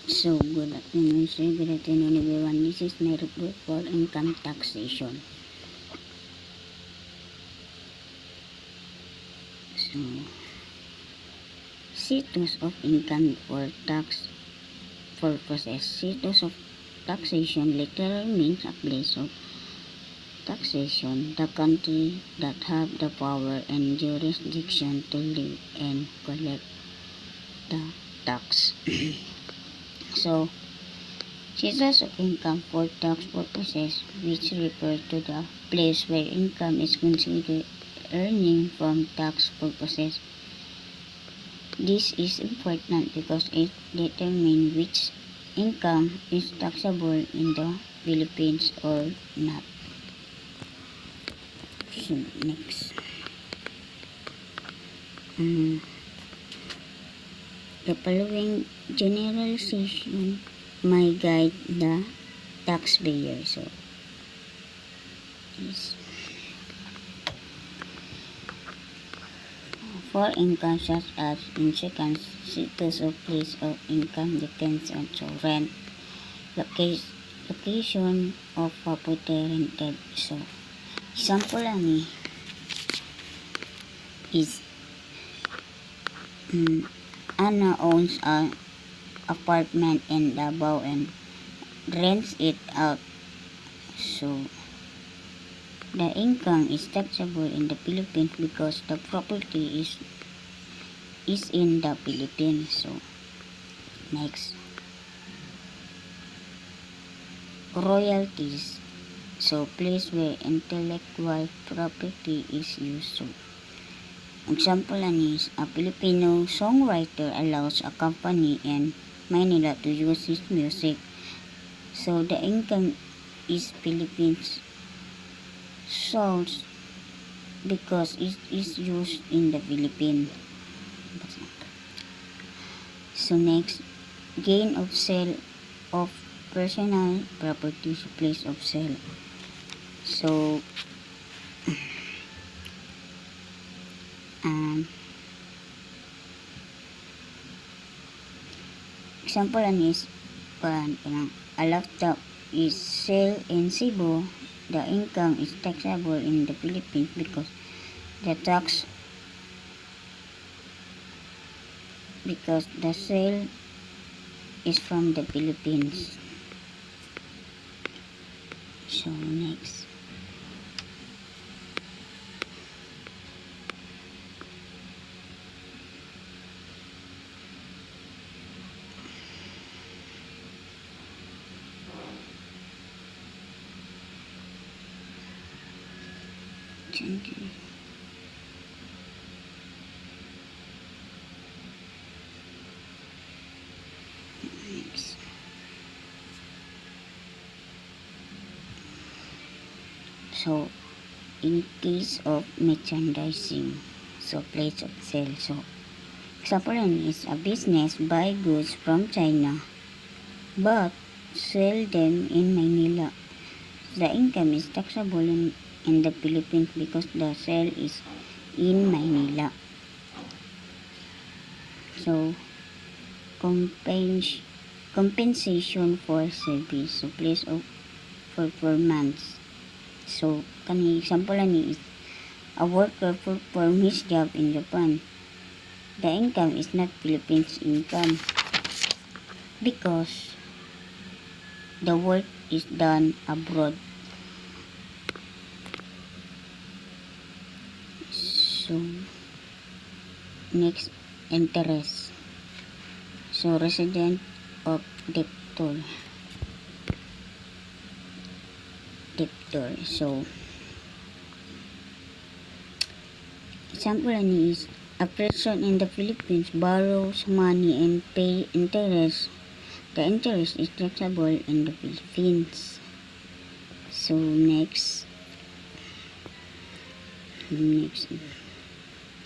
So, good afternoon, sir. Good afternoon, everyone. This is my report for income taxation. So, status of income for tax purposes. Status of taxation literally means a place of taxation, the country that have the power and jurisdiction to live and collect the tax. So, status of income for tax purposes, which refer to the place where income is considered earning from tax purposes. This is important because it determines which income is taxable in the Philippines or not. So, next. The following generalization may guide the taxpayer. So, yes. For income such as insurance, status of place of income depends on rent, location of property rented. So, example lang is Anna owns an apartment in Davao and rents it out. So, the income is taxable in the Philippines because the property is in the Philippines. So, next. Royalties. So, place where intellectual property is used. So, example is a Filipino songwriter allows a company in Manila to use his music. So, the income is Philippines sold because it is used in the Philippines. So, next, gain of sale of personal property, place of sale. So, example is a laptop is sold in Cebu. The income is taxable in the Philippines because the sale is from the Philippines. So, next. Thank you. Next. So, in case of merchandising, so place of sale. So, example is a business buy goods from China but sell them in Manila. The income is taxable in the Philippines because the sale is in Manila. So, compensation for service. So, place of performance. So, kani example is a worker perform his job in Japan. The income is not Philippines income because the work is done abroad. So, next, interest. So, resident of debtor. So, example is a person in the Philippines borrows money and pay interest. The interest is taxable in the Philippines. So, next.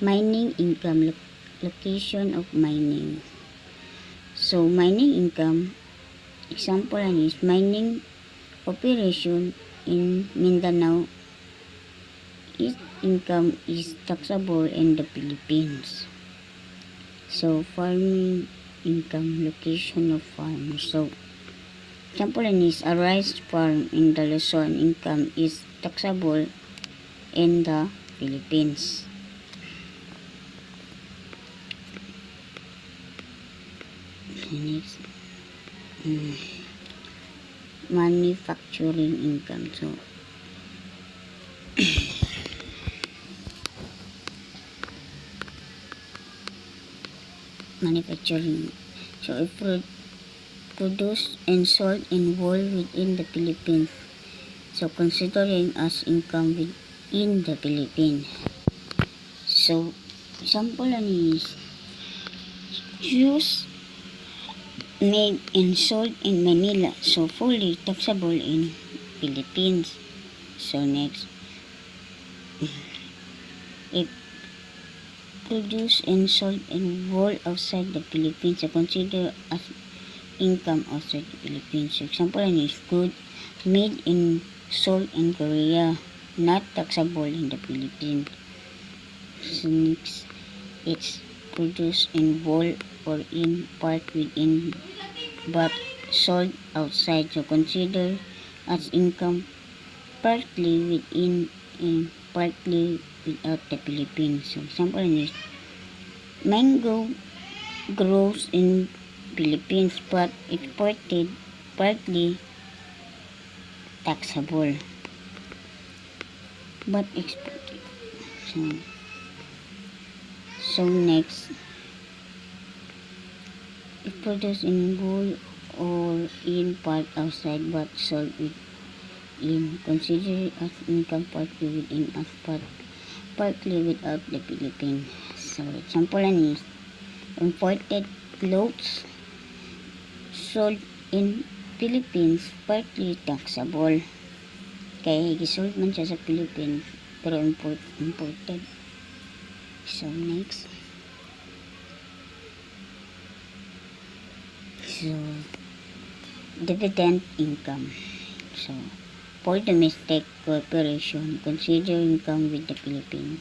Mining income, location of mining. So, mining income, example is mining operation in Mindanao. Its income is taxable in the Philippines. So, farming income location of farm. So, example is a rice farm in the Luzon income is taxable in the Philippines. Next, manufacturing income. So, manufacturing. So, if produced and sold in whole within the Philippines. So, considering as income within the Philippines. So, example is juice made and sold in Manila. So, fully taxable in Philippines. So, next, if produced and sold in whole outside the Philippines, so consider as income outside the Philippines. So, example is good made and sold in Korea, not taxable in the Philippines. So, next, it's produced in whole or in part within but sold outside. So, consider as income partly within and partly without the Philippines. So, example is mango grows in Philippines but exported partly taxable but exported. So next, if produced in whole or in part outside but sold within, consider as income partly within as partly without the Philippines. So example is imported clothes sold in Philippines partly taxable. Kaya gisold man siya sa Philippines pero imported. So next. So dividend income. So for domestic corporation, consider income with the Philippines.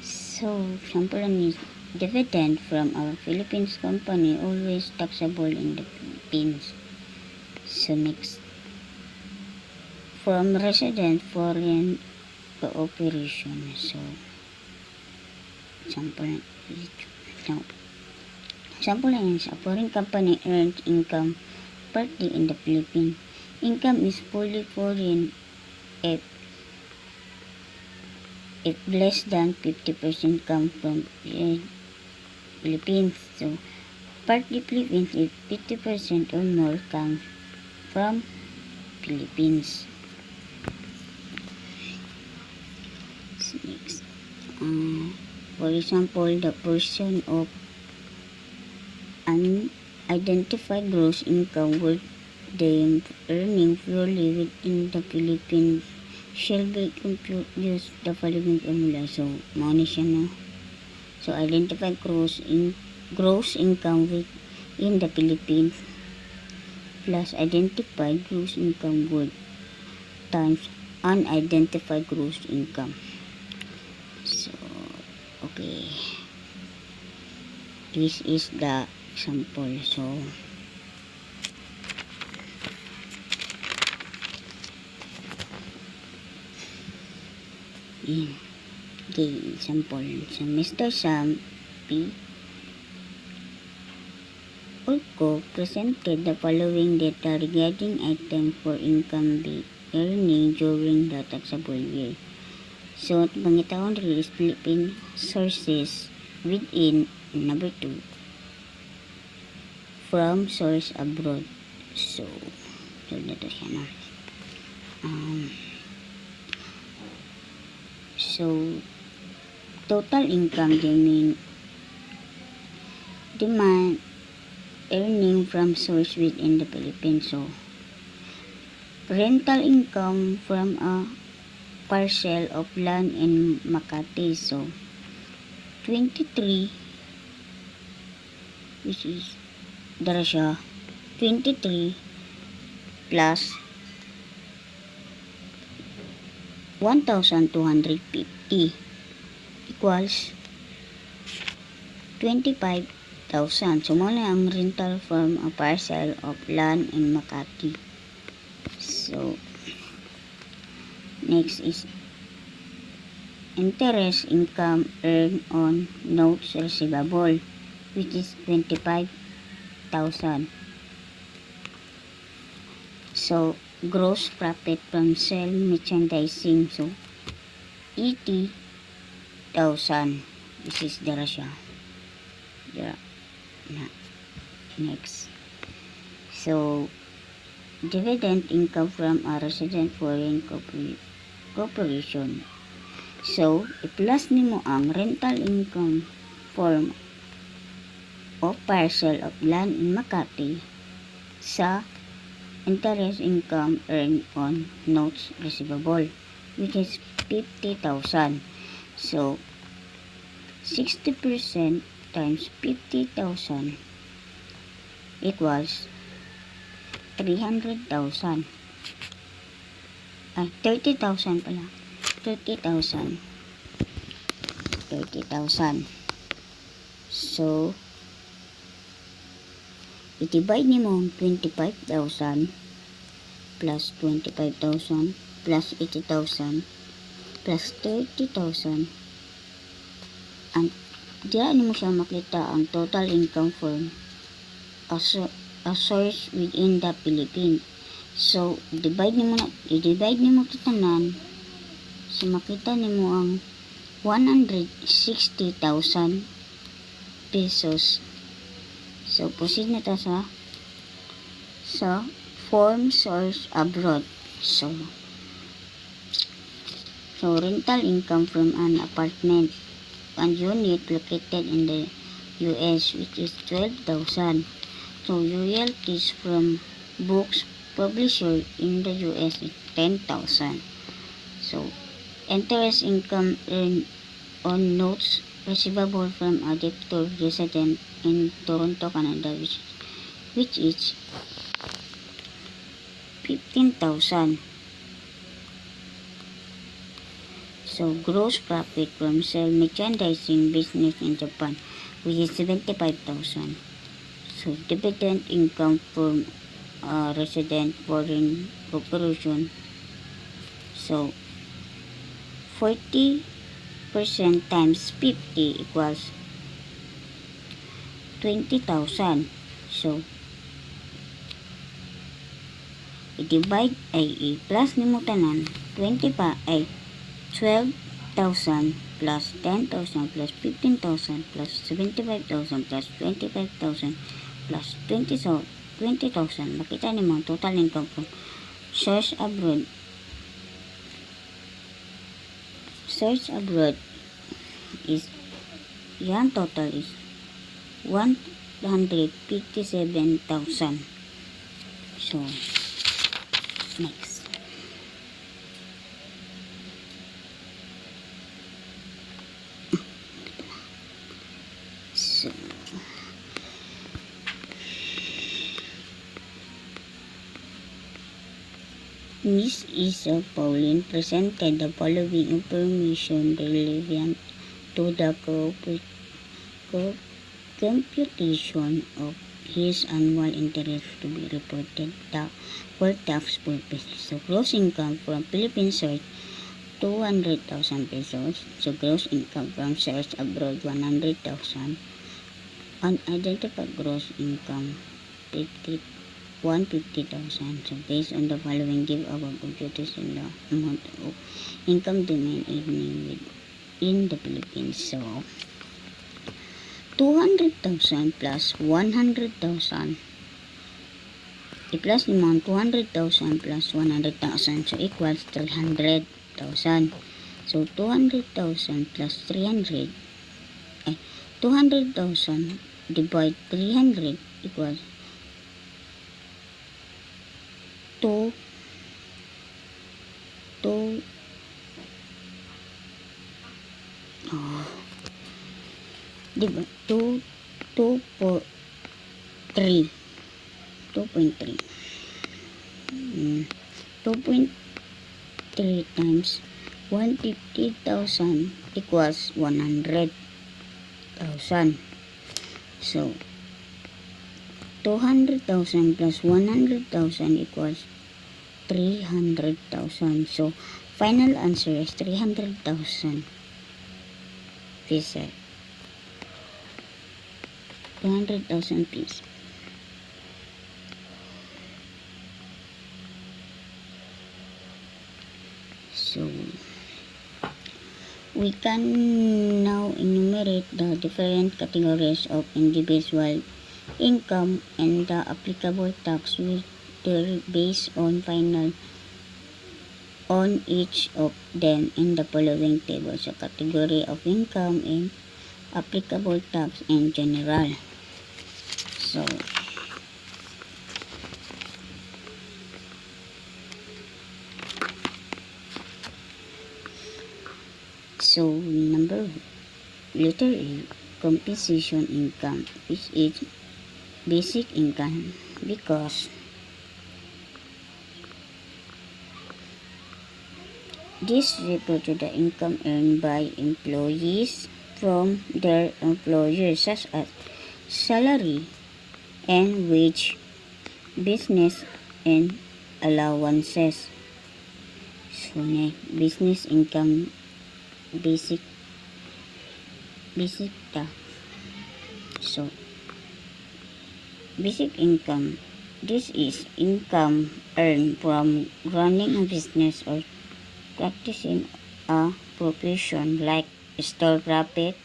So example is dividend from our Philippines company always taxable in the Philippines. So next, from resident foreign cooperation. So example is a foreign company earns income partly in the Philippines. Income is fully foreign if less than 50% come from Philippines. So partly Philippines if 50% or more comes from Philippines. Next, for example, the portion of unidentified gross income worth the earning purely within the Philippines shall be computed use the following formula. So, money siya na. So, identified gross income within the Philippines plus identified gross income worth times unidentified gross income. So, okay. This is the example. So, okay, example. So, Mr. Sam P. Ulco presented the following data regarding items for income earning during the taxable year. So, pangitawon rin is Philippine sources within number 2 from source abroad. So dito siya na. So, total income demand earning from source within the Philippines. So, rental income from a parcel of land in Makati. So, 23, which is dara siya 23 plus 1,250 equals 25,000. So, muna ang rental from a parcel of land in Makati. So, next is interest income earned on notes receivable, which is 25,000. So, gross profit from sale merchandising. So, 80,000. This is the ratio. Next. So, dividend income from a resident foreign corporation. So, i-plus nimo ang rental income from of parcel of land in Makati sa interest income earned on notes receivable, which is 50,000. So, 60% times 50,000 equals 300,000. 30,000 pala. 30,000. So, i-divide nimo ang 25,000 plus 25,000 plus 80,000 plus 30,000. Ang diyan nimo siya makita ang total income from a source within the Philippines. So, i-divide nimo ito tanan. So, makita nimo ang 160,000 pesos. So, proceed na ta sa form source abroad. So, rental income from an apartment and unit located in the US, which is 12,000. So, royalties from books publisher in the US is 10,000. So, interest income earned on notes receivable from a debtor resident in Toronto, Canada, which is 15,000. So, gross profit from sale merchandising business in Japan, which is 75,000. So, dividend income from resident foreign corporation. So, 40% times 50 equals 20,000. So, i-divide i-plus nimo tanan 12,000 plus 10,000 plus 15,000 plus 75,000 plus 25,000 plus 20,000. Makita nimo ang total income from source abroad. Source abroad is yan total is 157,000. So, next. So, Miss Isa Pauline presented the following information relevant to the computation of his annual interest to be reported for tax purposes. So, gross income from Philippine source, 200,000 pesos. So, gross income from source abroad, 100,000. Unidentified gross income, 150,000. So, based on the following, give our computation the amount of income domain evening within the Philippines. So, 200,000 plus 100,000. I-plus naman 200,000 plus 100,000. So, equals 300,000. So, 200,000 plus 300. 200,000 divide 300 equals 2 diba 2.3 times 150,000 equals 100,000. So 200,000 plus 100,000 equals 300,000. So final answer is 300,000 pesos. 200,000 pesos. So we can now enumerate the different categories of individual income and the applicable tax whether based on final on each of them in the following table. So category of income and applicable tax in general. So letter A, compensation income, which is basic income, because this refers to the income earned by employees from their employers, such as salary and wage, business and allowances. So business income, basic tax. So basic income, this is income earned from running a business or practicing a profession like store profit,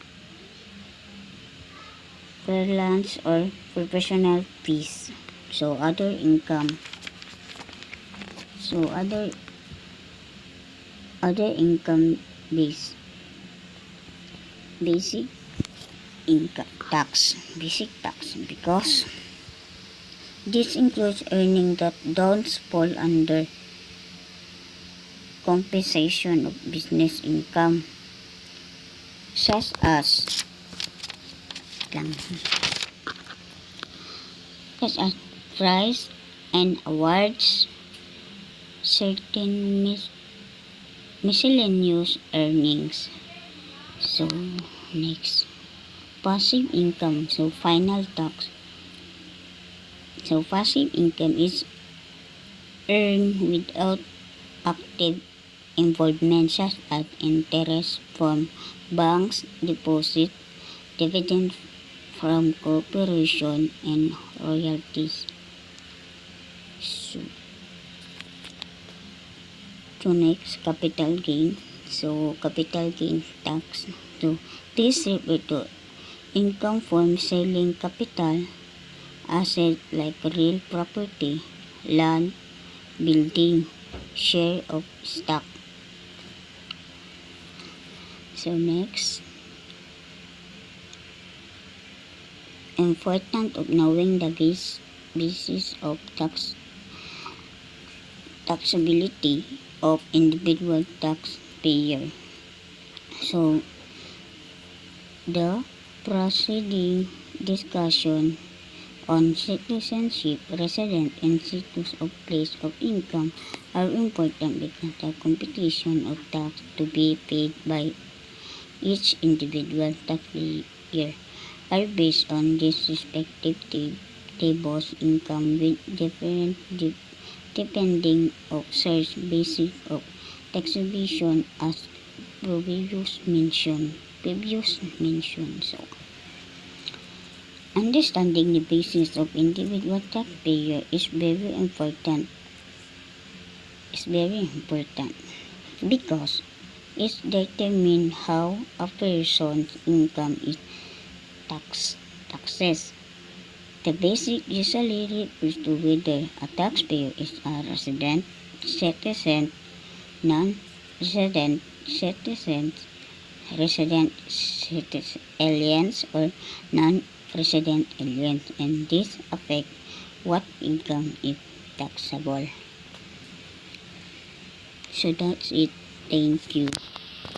freelance or professional fees. So other income. So other income base, basic income tax, basic tax, because this includes earning that don't fall under compensation of business income, such as prize and awards, certain miscellaneous earnings. So next, passive income. So final tax. So passive income is earned without active involvement, such as interest from banks, deposit, dividend from corporation, and royalties. So next, capital gain. So capital gain tax. So this refers to income from selling capital asset like real property, land, building, share of stock. So next, important of knowing the basis of taxability of individual taxpayer. So the preceding discussion on citizenship, resident, and status of place of income are important because the computation of tax to be paid by each individual taxpayer are based on these respective tables income with different depending of source basis of taxation as previously mentioned. So understanding the basis of individual taxpayer is very important. Because it determines how a person's income is taxed. The basic usually refers to whether a taxpayer is a resident, citizen, non-resident, resident aliens, or non-resident aliens, and this affects what income is taxable. So that's it. Thank you.